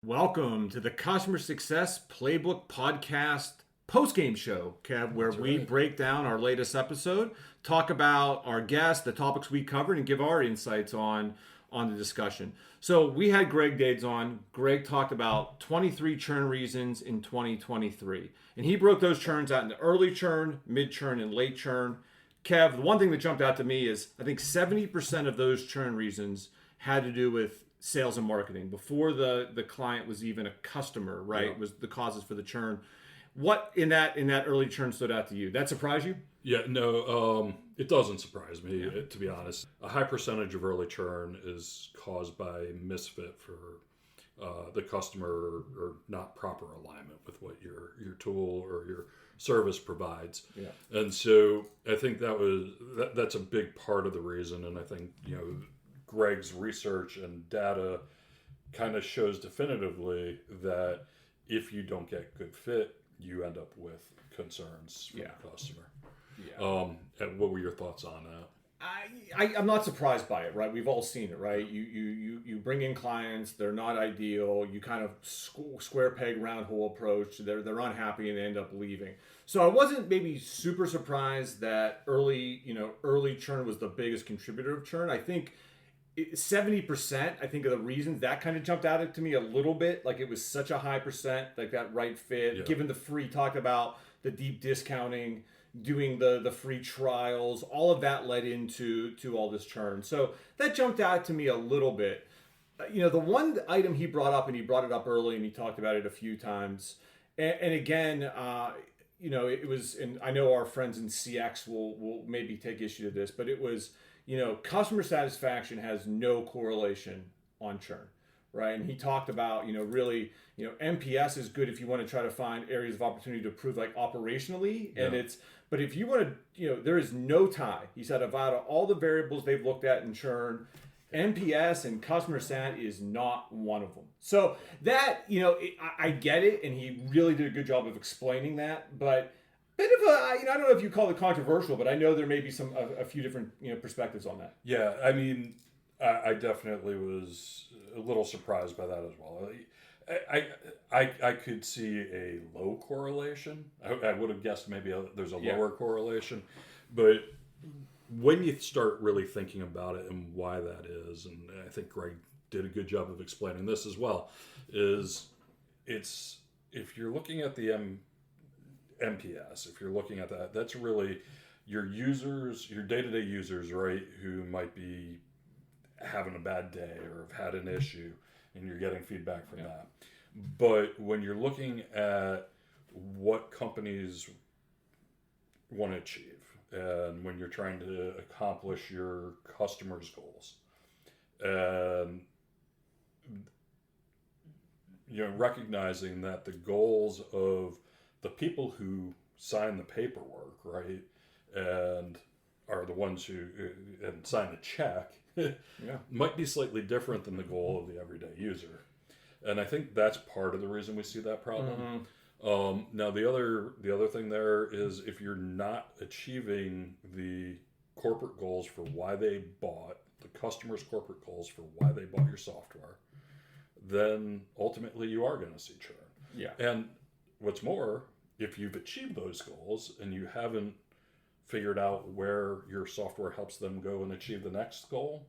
Welcome to the Customer Success Playbook Podcast Postgame show, Kev, where we break down our latest episode, talk about our guests, the topics we covered, and give our insights on the discussion. So we had Greg Daines on. Greg talked about 23 churn reasons in 2023. And he broke those churns out into early churn, mid churn, and late churn. Kev, the one thing that jumped out to me is I think 70% of those churn reasons had to do with sales and marketing before the client was even a customer, right? Was the causes for the churn. What in that early churn stood out to you? That surprised you? Yeah, no, it doesn't surprise me, to be honest. A high percentage of early churn is caused by misfit for the customer or not proper alignment with what your tool or your service provides. Yeah. And so I think that's a big part of the reason. And I think, Greg's research and data kind of shows definitively that if you don't get good fit, you end up with concerns from the customer. Yeah. And what were your thoughts on that? I'm not surprised by it, right? We've all seen it, right? You bring in clients, they're not ideal. You kind of square peg round hole approach. They're unhappy and they end up leaving. So I wasn't maybe super surprised that early churn was the biggest contributor of churn. I think 70%, I think, of the reasons that kind of jumped out to me a little bit. Like it was such a high percent, like that right fit, given the free, talk about the deep discounting, doing the free trials, all of that led into all this churn. So that jumped out to me a little bit. The one item he brought up, and he brought it up early and he talked about it a few times. And again, it was, and I know our friends in CX will maybe take issue to this, but it was, customer satisfaction has no correlation on churn, right? And he talked about, really, NPS is good if you want to try to find areas of opportunity to improve, like operationally. Yeah. But if you want to, there is no tie. He said about all the variables they've looked at in churn, NPS and customer sat is not one of them. So that, I get it. And he really did a good job of explaining that, but bit of a, I don't know if you call it controversial, but I know there may be a few different perspectives on that. Yeah, I mean, I definitely was a little surprised by that as well. I could see a low correlation. I would have guessed maybe there's a lower correlation, but when you start really thinking about it and why that is, and I think Greg did a good job of explaining this as well, is if you're looking at the NPS, if you're looking at that, that's really your users, your day-to-day users, right, who might be having a bad day or have had an issue, and you're getting feedback from that. But when you're looking at what companies want to achieve, and when you're trying to accomplish your customers' goals, and recognizing that the goals of the people who sign the paperwork, right, and are the ones who and sign the check, might be slightly different than the goal of the everyday user. And I think that's part of the reason we see that problem. Mm-hmm. Now, the other thing there is if you're not achieving the corporate goals for why they bought, the customer's corporate goals for why they bought your software, then ultimately you are going to see churn. Yeah. And what's more, if you've achieved those goals and you haven't figured out where your software helps them go and achieve the next goal,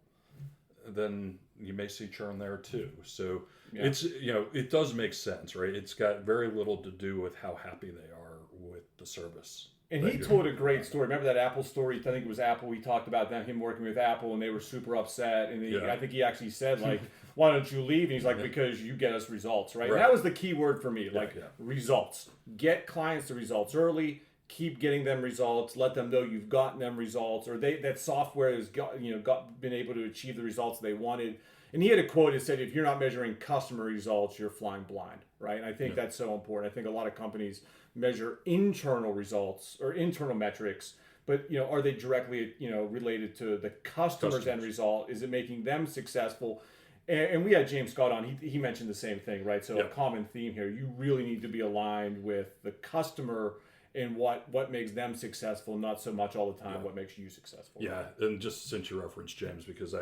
then you may see churn there too. So it's, it does make sense, right? It's got very little to do with how happy they are with the service. And he told a great story. Remember that Apple story? I think it was Apple. We talked about him working with Apple, and they were super upset. And I think he actually said, like, why don't you leave? And he's like, because you get us results, right? And that was the key word for me, results. Get clients the results early. Keep getting them results. Let them know you've gotten them results, or that software has been able to achieve the results they wanted. And he had a quote that said, if you're not measuring customer results, you're flying blind, right? And I think that's so important. I think a lot of companies measure internal results or internal metrics, but are they directly related to the customer's end result? Is it making them successful? And we had James Scott on. He mentioned the same thing, right? So a common theme here: you really need to be aligned with the customer in what makes them successful, not so much all the time what makes you successful. Yeah, and just since you referenced James, because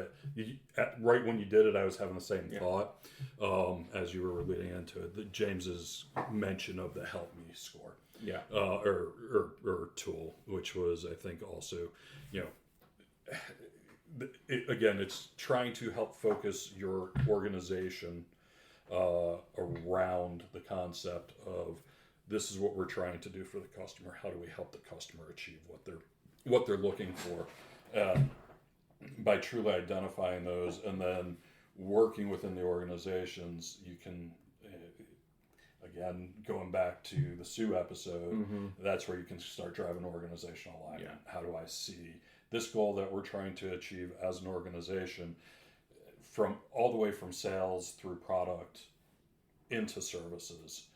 right when you did it, I was having the same thought as you were leading into it. James's mention of the help me score, or tool, which was, I think, also, again, it's trying to help focus your organization around the concept of, this is what we're trying to do for the customer. How do we help the customer achieve what they're looking for? By truly identifying those and then working within the organizations, you can, again, going back to the Sue episode, that's where you can start driving organizational alignment. Yeah. How do I see this goal that we're trying to achieve as an organization, from all the way from sales through product into services?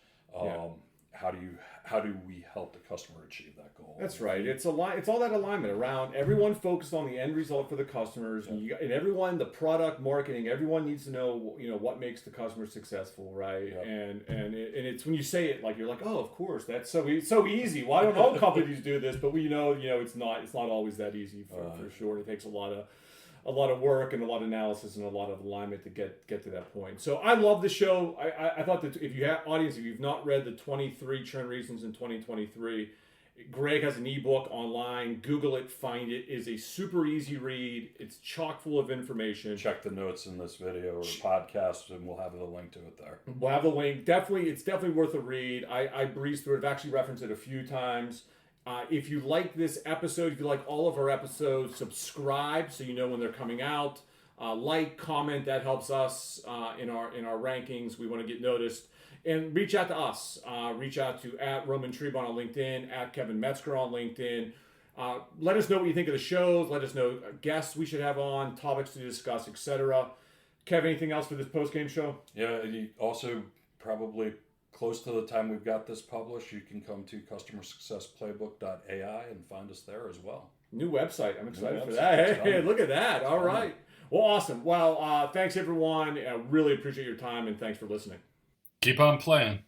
How do we help the customer achieve that goal? That's right. It's all that alignment around everyone focused on the end result for the customers, and everyone, the product, marketing, everyone needs to know what makes the customer successful, right? Yep. And it's when you say it, like, you're like, oh, of course, that's so easy. Why don't all companies do this? But we know it's not always that easy for sure. It takes a lot of work and a lot of analysis and a lot of alignment to get to that point. So I love the show. I thought that if you've not read the 23 churn reasons in 2023, Greg has an ebook online. Google it, find it. It's a super easy read. It's chock full of information. Check the notes in this video or podcast, and we'll have the link to it there. We'll have the link. It's definitely worth a read. I breezed through it. I've actually referenced it a few times. If you like this episode, if you like all of our episodes, subscribe so you know when they're coming out. Like, comment, that helps us in our rankings. We want to get noticed. And reach out to us. Reach out to @Trebon on LinkedIn, @Kevin Metzger on LinkedIn. Let us know what you think of the shows. Let us know guests we should have on, topics to discuss, etc. Kev, anything else for this post-game show? Yeah, also probably close to the time we've got this published, you can come to customersuccessplaybook.ai and find us there as well. New website. I'm excited for that. Hey, look at that. All right. Well, awesome. Well, thanks, everyone. I really appreciate your time, and thanks for listening. Keep on playing.